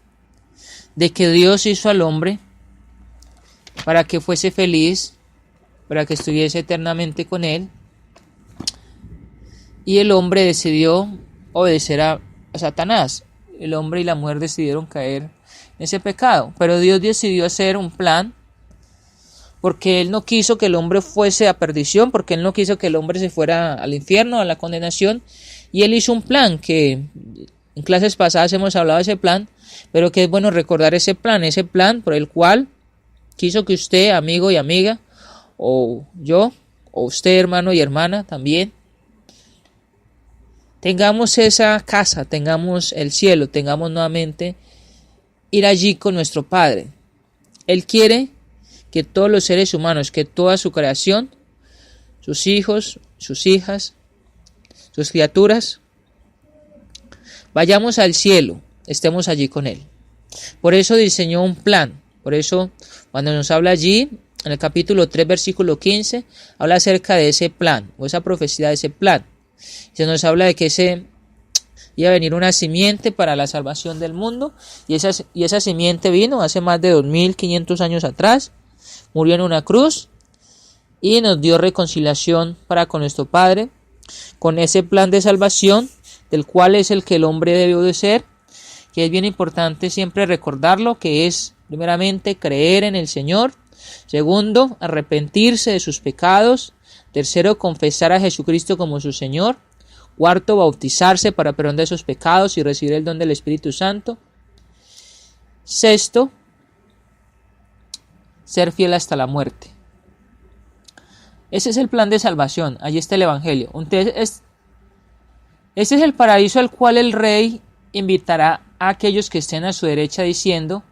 de que Dios hizo al hombre para que fuese feliz, para que estuviese eternamente con él. Y el hombre decidió obedecer a Satanás. El hombre y la mujer decidieron caer en ese pecado. Pero Dios decidió hacer un plan, porque Él no quiso que el hombre fuese a perdición, porque Él no quiso que el hombre se fuera al infierno, a la condenación. Y Él hizo un plan que en clases pasadas hemos hablado de ese plan, pero que es bueno recordar ese plan por el cual quiso que usted, amigo y amiga, o yo, o usted, hermano y hermana también, tengamos esa casa, tengamos el cielo, tengamos nuevamente ir allí con nuestro Padre. Él quiere que todos los seres humanos, que toda su creación, sus hijos, sus hijas, sus criaturas, vayamos al cielo, estemos allí con Él. Por eso diseñó un plan. Por eso cuando nos habla allí, en el capítulo 3, versículo 15, habla acerca de ese plan, o esa profecía de ese plan. Se nos habla de que iba a venir una simiente para la salvación del mundo, y esa simiente vino hace más de 2500 años atrás, murió en una cruz y nos dio reconciliación para con nuestro Padre, con ese plan de salvación del cual es el que el hombre debe obedecer, que es bien importante siempre recordarlo, que es primeramente creer en el Señor, segundo, arrepentirse de sus pecados, tercero, confesar a Jesucristo como su Señor, cuarto, bautizarse para perdón de sus pecados y recibir el don del Espíritu Santo, sexto, ser fiel hasta la muerte. Ese es el plan de salvación, allí está el Evangelio. Entonces, ese es el paraíso al cual el Rey invitará a aquellos que estén a su derecha diciendo: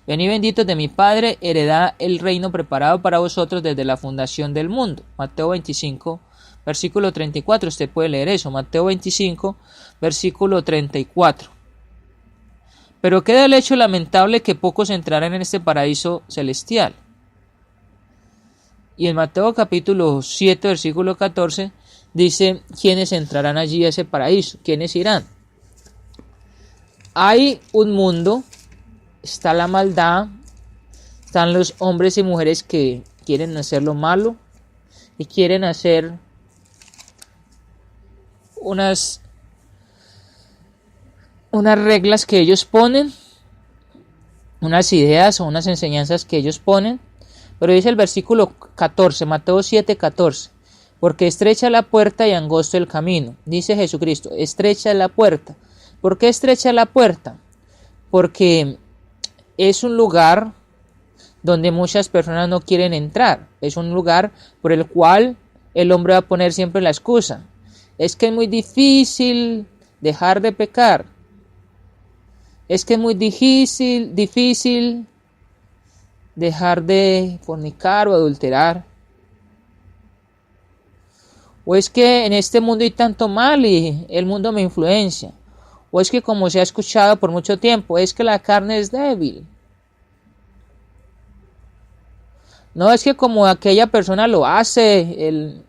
venid benditos de mi Padre, heredad el reino preparado para vosotros desde la fundación del mundo. Mateo 25, versículo 34, usted puede leer eso, Mateo 25, versículo 34. Pero queda el hecho lamentable que pocos entrarán en este paraíso celestial. Y en Mateo capítulo 7, versículo 14, dice quiénes entrarán allí a ese paraíso, quiénes irán. Hay un mundo, está la maldad, están los hombres y mujeres que quieren hacer lo malo y quieren hacer unas reglas que ellos ponen, unas ideas o unas enseñanzas que ellos ponen. Pero dice el versículo 14, Mateo 7, 14, porque estrecha la puerta y angosto el camino, dice Jesucristo, estrecha la puerta. ¿Por qué estrecha la puerta? Porque es un lugar donde muchas personas no quieren entrar, es un lugar por el cual el hombre va a poner siempre la excusa. Es que es muy difícil dejar de pecar, es que es muy difícil dejar de fornicar o adulterar. O es que en este mundo hay tanto mal y el mundo me influencia. O es que, como se ha escuchado por mucho tiempo, es que la carne es débil. No es que como aquella persona lo hace, en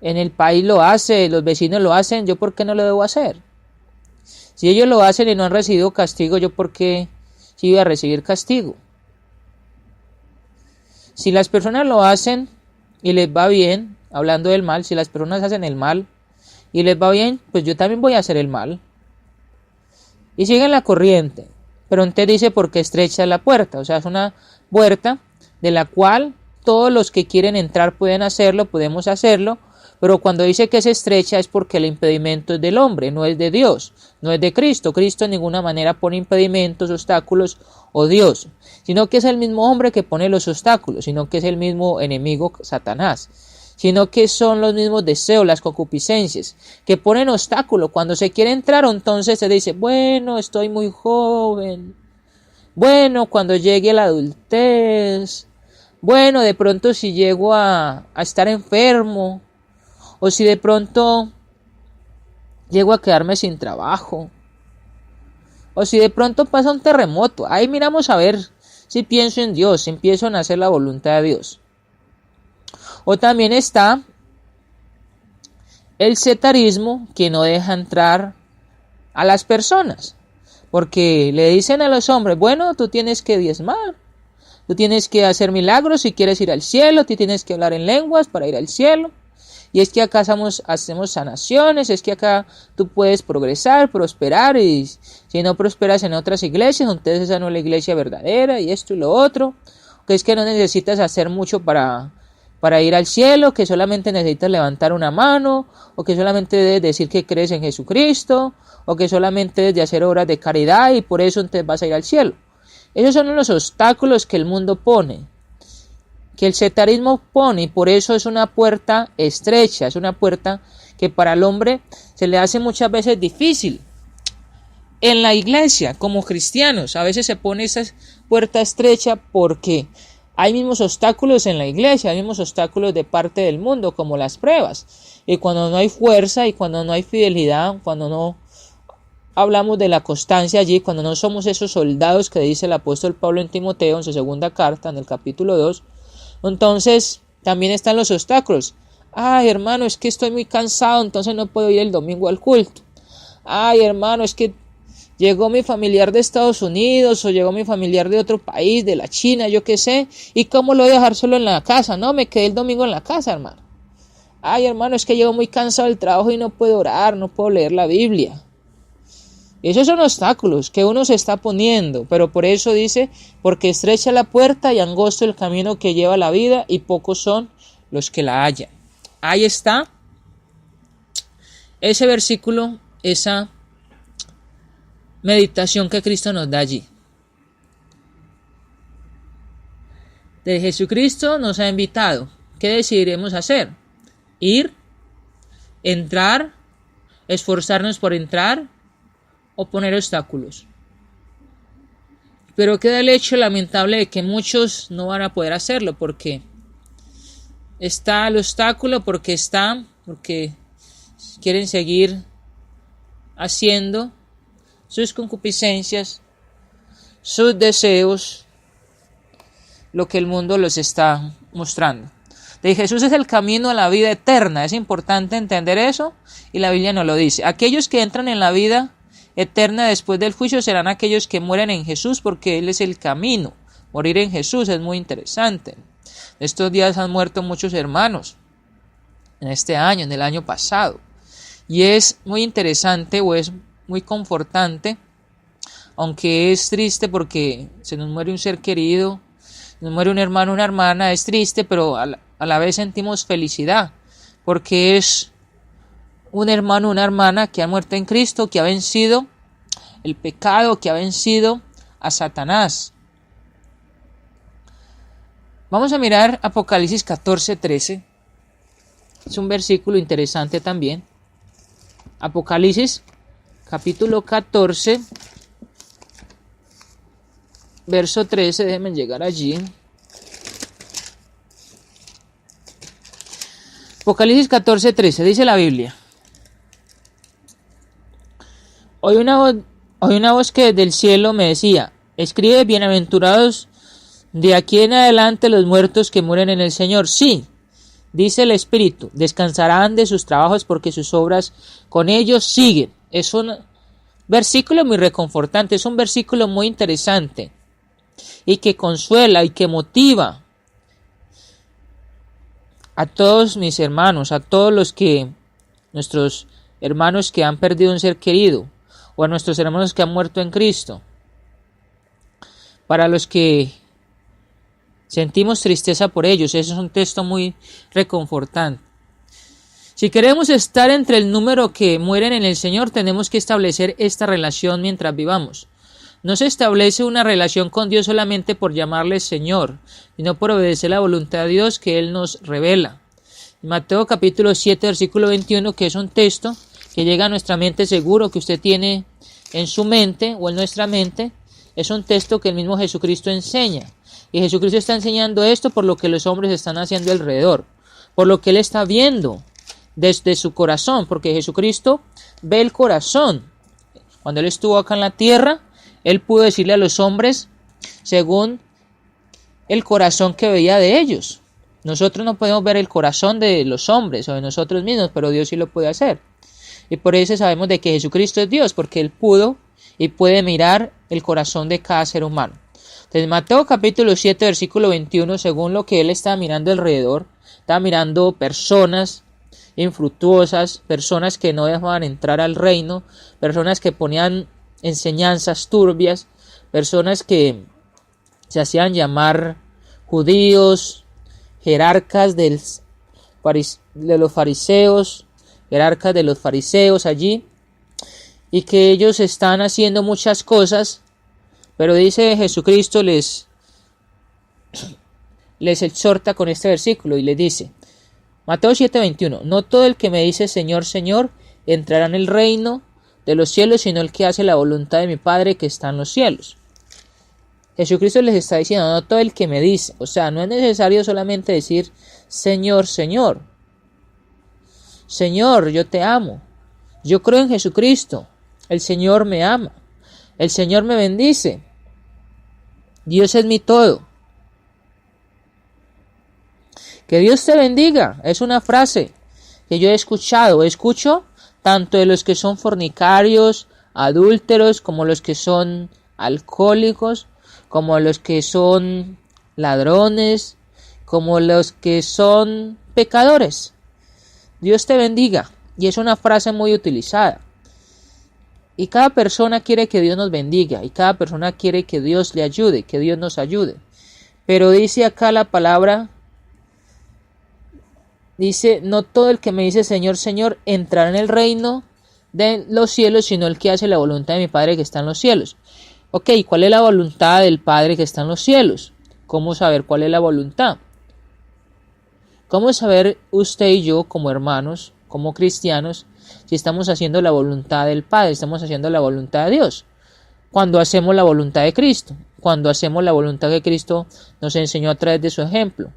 el país lo hace, los vecinos lo hacen, ¿yo por qué no lo debo hacer? Si ellos lo hacen y no han recibido castigo, ¿yo por qué sí voy a recibir castigo? Si las personas lo hacen y les va bien, hablando del mal, si las personas hacen el mal y les va bien, pues yo también voy a hacer el mal. Y siguen la corriente. Pero entonces dice porque estrecha la puerta. O sea, es una puerta de la cual todos los que quieren entrar pueden hacerlo, podemos hacerlo. Pero cuando dice que es estrecha es porque el impedimento es del hombre, no es de Dios, no es de Cristo. Cristo en ninguna manera pone impedimentos, obstáculos o Dios, sino que es el mismo hombre que pone los obstáculos, sino que es el mismo enemigo Satanás, sino que son los mismos deseos, las concupiscencias, que ponen obstáculos. Cuando se quiere entrar, entonces se dice, bueno, estoy muy joven, bueno, cuando llegue la adultez, bueno, de pronto si llego a estar enfermo, o si de pronto llego a quedarme sin trabajo, o si de pronto pasa un terremoto, ahí miramos a ver si pienso en Dios, si empiezo a hacer la voluntad de Dios. O también está el setarismo, que no deja entrar a las personas, porque le dicen a los hombres, bueno, tú tienes que diezmar, tú tienes que hacer milagros si quieres ir al cielo, tú tienes que hablar en lenguas para ir al cielo. Y es que acá hacemos sanaciones, es que acá tú puedes progresar, prosperar, y si no prosperas en otras iglesias, entonces esa no es la iglesia verdadera, y esto y lo otro, que es que no necesitas hacer mucho para ir al cielo, que solamente necesitas levantar una mano, o que solamente debes decir que crees en Jesucristo, o que solamente debes de hacer obras de caridad y por eso entonces vas a ir al cielo. Esos son los obstáculos que el mundo pone, que el setarismo pone, y por eso es una puerta estrecha, es una puerta que para el hombre se le hace muchas veces difícil. En la iglesia, como cristianos, a veces se pone esa puerta estrecha porque hay mismos obstáculos en la iglesia, hay mismos obstáculos de parte del mundo, como las pruebas. Y cuando no hay fuerza y cuando no hay fidelidad, cuando no hablamos de la constancia allí, cuando no somos esos soldados que dice el apóstol Pablo en Timoteo, en su segunda carta, en el capítulo 2, entonces también están los obstáculos. Ay, hermano, es que estoy muy cansado, entonces no puedo ir el domingo al culto. Ay, hermano, es que llegó mi familiar de Estados Unidos o llegó mi familiar de otro país, de la China, yo qué sé. ¿Y cómo lo voy a dejar solo en la casa? No, me quedé el domingo en la casa, hermano. Ay, hermano, es que llego muy cansado del trabajo y no puedo orar, no puedo leer la Biblia. Y esos son obstáculos que uno se está poniendo, pero por eso dice, porque estrecha la puerta y angosto el camino que lleva a la vida y pocos son los que la hallan. Ahí está ese versículo, esa meditación que Cristo nos da allí. De Jesucristo nos ha invitado. ¿Qué decidiremos hacer? Ir, entrar, esforzarnos por entrar, o poner obstáculos. Pero queda el hecho lamentable de que muchos no van a poder hacerlo porque está el obstáculo, porque quieren seguir haciendo sus concupiscencias, sus deseos, lo que el mundo les está mostrando. De Jesús es el camino a la vida eterna, es importante entender eso y la Biblia nos lo dice. Aquellos que entran en la vida eterna después del juicio serán aquellos que mueren en Jesús, porque Él es el camino. Morir en Jesús es muy interesante. Estos días han muerto muchos hermanos en este año, en el año pasado, y es muy interesante o es muy confortante, aunque es triste porque se nos muere un ser querido, nos muere un hermano, una hermana, es triste, pero a la vez sentimos felicidad porque es un hermano, una hermana que ha muerto en Cristo, que ha vencido el pecado, que ha vencido a Satanás. Vamos a mirar Apocalipsis 14:13. Es un versículo interesante también. Apocalipsis capítulo 14, verso 13. Déjenme llegar allí. Apocalipsis 14:13 dice la Biblia: Oí una voz que desde el cielo me decía: escribe, bienaventurados de aquí en adelante los muertos que mueren en el Señor. Sí, dice el Espíritu, descansarán de sus trabajos porque sus obras con ellos siguen. Es un versículo muy reconfortante, es un versículo muy interesante y que consuela y que motiva a todos mis hermanos, a todos nuestros hermanos que han perdido un ser querido, o a nuestros hermanos que han muerto en Cristo. Para los que sentimos tristeza por ellos, eso es un texto muy reconfortante. Si queremos estar entre el número que mueren en el Señor, tenemos que establecer esta relación mientras vivamos. No se establece una relación con Dios solamente por llamarle Señor, sino por obedecer la voluntad de Dios que Él nos revela. Mateo capítulo 7, versículo 21, que es un texto que llega a nuestra mente, seguro que usted tiene en su mente o en nuestra mente, es un texto que el mismo Jesucristo enseña. Y Jesucristo está enseñando esto por lo que los hombres están haciendo alrededor, por lo que Él está viendo desde su corazón, porque Jesucristo ve el corazón. Cuando Él estuvo acá en la tierra, Él pudo decirle a los hombres según el corazón que veía de ellos. Nosotros no podemos ver el corazón de los hombres o de nosotros mismos, pero Dios sí lo puede hacer. Y por eso sabemos de que Jesucristo es Dios, porque Él pudo y puede mirar el corazón de cada ser humano. Entonces, Mateo capítulo 7, versículo 21, según lo que Él estaba mirando alrededor, estaba mirando personas infructuosas, personas que no dejaban entrar al reino, personas que ponían enseñanzas turbias, personas que se hacían llamar judíos, jerarcas de los fariseos, jerarcas de los fariseos allí, y que ellos están haciendo muchas cosas, pero dice Jesucristo les exhorta con este versículo y les dice, Mateo 7:21, no todo el que me dice Señor, Señor, entrará en el reino de los cielos, sino el que hace la voluntad de mi Padre que está en los cielos. Jesucristo les está diciendo, no todo el que me dice, o sea, no es necesario solamente decir Señor, Señor. Señor, yo te amo. Yo creo en Jesucristo. El Señor me ama. El Señor me bendice. Dios es mi todo. Que Dios te bendiga. Es una frase que yo he escuchado. Escucho tanto de los que son fornicarios, adúlteros, como los que son alcohólicos, como los que son ladrones, como los que son pecadores. Dios te bendiga. Y es una frase muy utilizada. Y cada persona quiere que Dios nos bendiga. Y cada persona quiere que Dios le ayude, que Dios nos ayude. Pero dice acá la palabra, dice, no todo el que me dice Señor, Señor, entrará en el reino de los cielos, sino el que hace la voluntad de mi Padre que está en los cielos. Ok, ¿cuál es la voluntad del Padre que está en los cielos? ¿Cómo saber cuál es la voluntad? ¿Cómo saber usted y yo como hermanos, como cristianos, si estamos haciendo la voluntad del Padre, estamos haciendo la voluntad de Dios? Cuando hacemos la voluntad de Cristo, cuando hacemos la voluntad que Cristo nos enseñó a través de su ejemplo,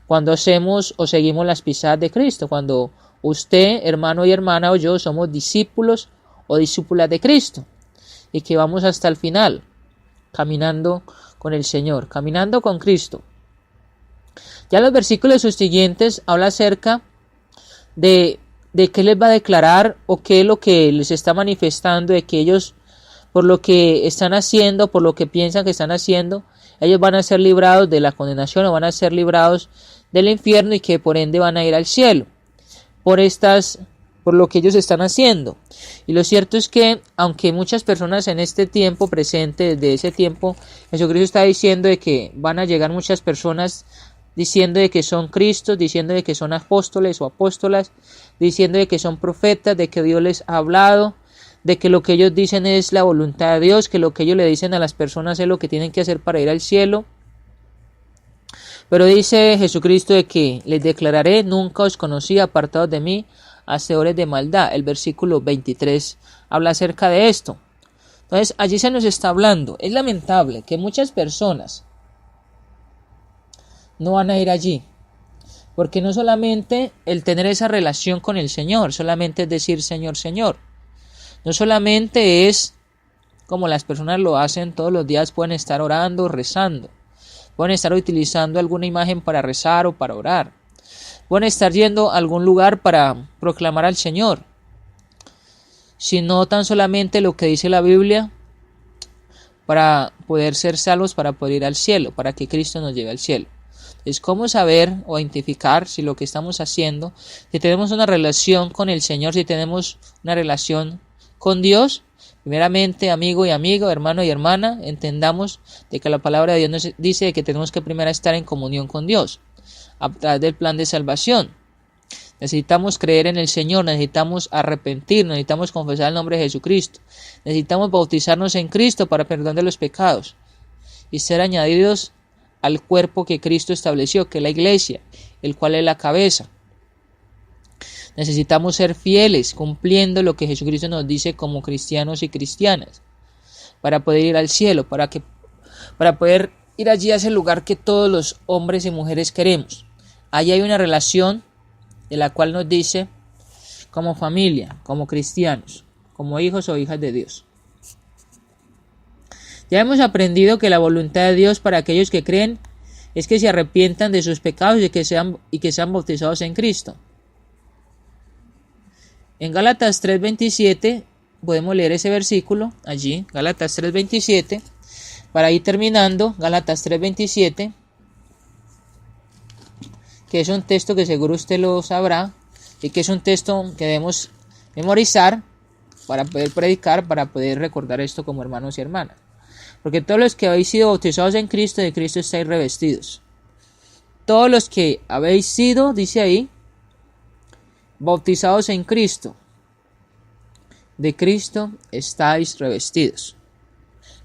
cuando hacemos o seguimos las pisadas de Cristo, cuando usted, hermano y hermana, o yo somos discípulos o discípulas de Cristo y que vamos hasta el final, caminando con el Señor, caminando con Cristo. Ya los versículos subsiguientes habla acerca de qué les va a declarar o qué es lo que les está manifestando, de que ellos, por lo que están haciendo, por lo que piensan que están haciendo, ellos van a ser librados de la condenación o van a ser librados del infierno y que por ende van a ir al cielo por lo que ellos están haciendo. Y lo cierto es que aunque muchas personas en este tiempo presente, desde ese tiempo, Jesucristo está diciendo de que van a llegar muchas personas diciendo de que son Cristos, diciendo de que son apóstoles o apóstolas, diciendo de que son profetas, de que Dios les ha hablado, de que lo que ellos dicen es la voluntad de Dios, que lo que ellos le dicen a las personas es lo que tienen que hacer para ir al cielo. Pero dice Jesucristo de que les declararé, nunca os conocí, apartados de mí, hacedores de maldad. El versículo 23 habla acerca de esto. Entonces allí se nos está hablando. Es lamentable que muchas personas no van a ir allí, porque no solamente el tener esa relación con el Señor, solamente es decir Señor, Señor, no solamente es como las personas lo hacen todos los días, pueden estar orando, rezando, pueden estar utilizando alguna imagen para rezar o para orar, pueden estar yendo a algún lugar para proclamar al Señor, sino tan solamente lo que dice la Biblia para poder ser salvos, para poder ir al cielo, para que Cristo nos lleve al cielo. Es cómo saber o identificar si lo que estamos haciendo, si tenemos una relación con el Señor, si tenemos una relación con Dios. Primeramente, amigo y amigo, hermano y hermana, entendamos de que la palabra de Dios nos dice que tenemos que primero estar en comunión con Dios a través del plan de salvación. Necesitamos creer en el Señor, necesitamos arrepentirnos, necesitamos confesar el nombre de Jesucristo, necesitamos bautizarnos en Cristo para perdón de los pecados y ser añadidos al cuerpo que Cristo estableció, que es la iglesia, el cual es la cabeza. Necesitamos ser fieles, cumpliendo lo que Jesucristo nos dice como cristianos y cristianas, para poder ir al cielo, para poder ir allí a ese lugar que todos los hombres y mujeres queremos. Allí hay una relación de la cual nos dice como familia, como cristianos, como hijos o hijas de Dios. Ya hemos aprendido que la voluntad de Dios para aquellos que creen es que se arrepientan de sus pecados y que sean bautizados en Cristo. En Gálatas 3:27 podemos leer ese versículo allí, Gálatas 3:27, para ir terminando. Gálatas 3:27, que es un texto que seguro usted lo sabrá y que es un texto que debemos memorizar para poder predicar, para poder recordar esto como hermanos y hermanas. Porque todos los que habéis sido bautizados en Cristo, de Cristo estáis revestidos. Todos los que habéis sido, dice ahí, bautizados en Cristo, de Cristo estáis revestidos.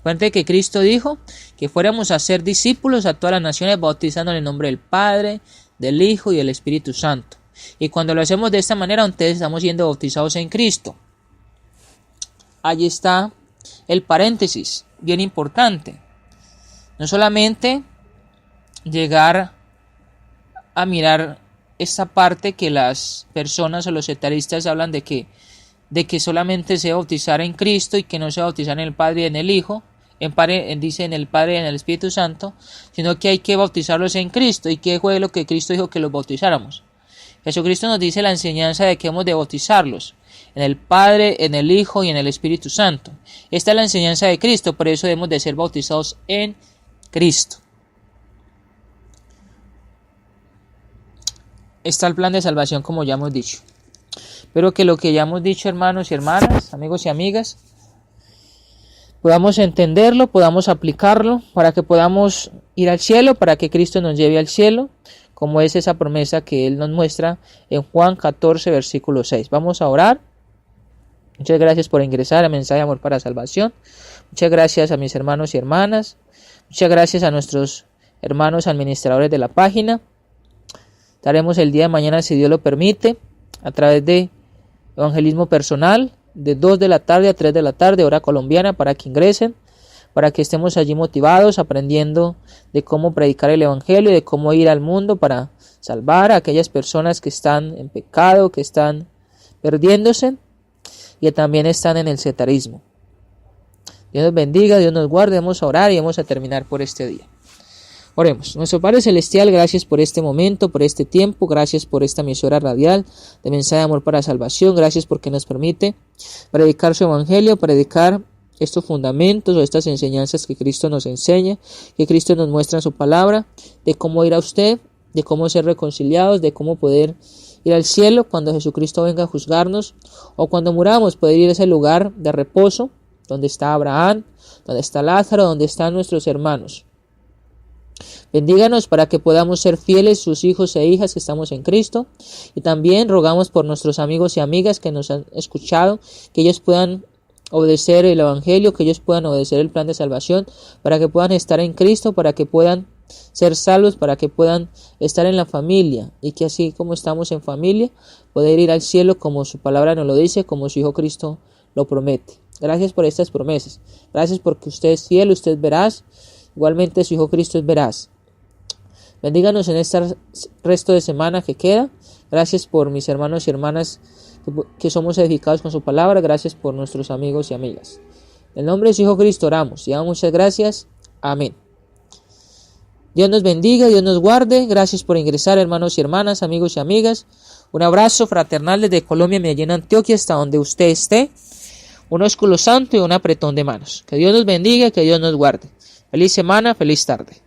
Cuente que Cristo dijo que fuéramos a ser discípulos a todas las naciones, bautizando en el nombre del Padre, del Hijo y del Espíritu Santo. Y cuando lo hacemos de esta manera, entonces estamos siendo bautizados en Cristo. Allí está el paréntesis, bien importante. No solamente llegar a mirar esta parte que las personas o los sectaristas hablan de que solamente se bautizar en Cristo y que no se bautizar en el Padre y en el Hijo, dice en el Padre y en el Espíritu Santo, sino que hay que bautizarlos en Cristo. ¿Y qué fue lo que Cristo dijo que los bautizáramos? Jesucristo nos dice la enseñanza de que hemos de bautizarlos en el Padre, en el Hijo y en el Espíritu Santo. Esta es la enseñanza de Cristo, por eso debemos de ser bautizados en Cristo. Está el plan de salvación, como ya hemos dicho. Espero que lo que ya hemos dicho, hermanos y hermanas, amigos y amigas, podamos entenderlo, podamos aplicarlo para que podamos ir al cielo, para que Cristo nos lleve al cielo, como es esa promesa que Él nos muestra en Juan 14, versículo 6. Vamos a orar. Muchas gracias por ingresar a Mensaje de Amor para Salvación. Muchas gracias a mis hermanos y hermanas. Muchas gracias a nuestros hermanos administradores de la página. Estaremos el día de mañana, si Dios lo permite, a través de evangelismo personal, de 2 de la tarde a 3 de la tarde, hora colombiana, para que ingresen, para que estemos allí motivados, aprendiendo de cómo predicar el evangelio y de cómo ir al mundo para salvar a aquellas personas que están en pecado, que están perdiéndose y que también están en el sectarismo. Dios nos bendiga, Dios nos guarde. Vamos a orar y vamos a terminar por este día. Oremos. Nuestro Padre Celestial, gracias por este momento, por este tiempo, gracias por esta emisora radial de Mensaje de Amor para Salvación, gracias porque nos permite predicar su evangelio, predicar estos fundamentos o estas enseñanzas que Cristo nos enseña, que Cristo nos muestra en su palabra, de cómo ir a usted, de cómo ser reconciliados, de cómo poder ir al cielo cuando Jesucristo venga a juzgarnos, o cuando muramos poder ir a ese lugar de reposo, donde está Abraham, donde está Lázaro, donde están nuestros hermanos. Bendíganos para que podamos ser fieles sus hijos e hijas que estamos en Cristo, y también rogamos por nuestros amigos y amigas que nos han escuchado, que ellos puedan obedecer el evangelio, que ellos puedan obedecer el plan de salvación, para que puedan estar en Cristo, para que puedan ser salvos, para que puedan estar en la familia, y que así como estamos en familia, poder ir al cielo como su palabra nos lo dice, como su Hijo Cristo lo promete. Gracias por estas promesas, gracias porque usted es fiel, usted es veraz, igualmente su Hijo Cristo es veraz. Bendíganos en este resto de semana que queda. Gracias por mis hermanos y hermanas que somos edificados con su palabra. Gracias por nuestros amigos y amigas. En el nombre de su Hijo Cristo oramos y damos muchas gracias. Amén. Dios nos bendiga, Dios nos guarde. Gracias por ingresar, hermanos y hermanas, amigos y amigas. Un abrazo fraternal desde Colombia, Medellín, Antioquia, hasta donde usted esté. Un ósculo santo y un apretón de manos. Que Dios nos bendiga, que Dios nos guarde. Feliz semana, feliz tarde.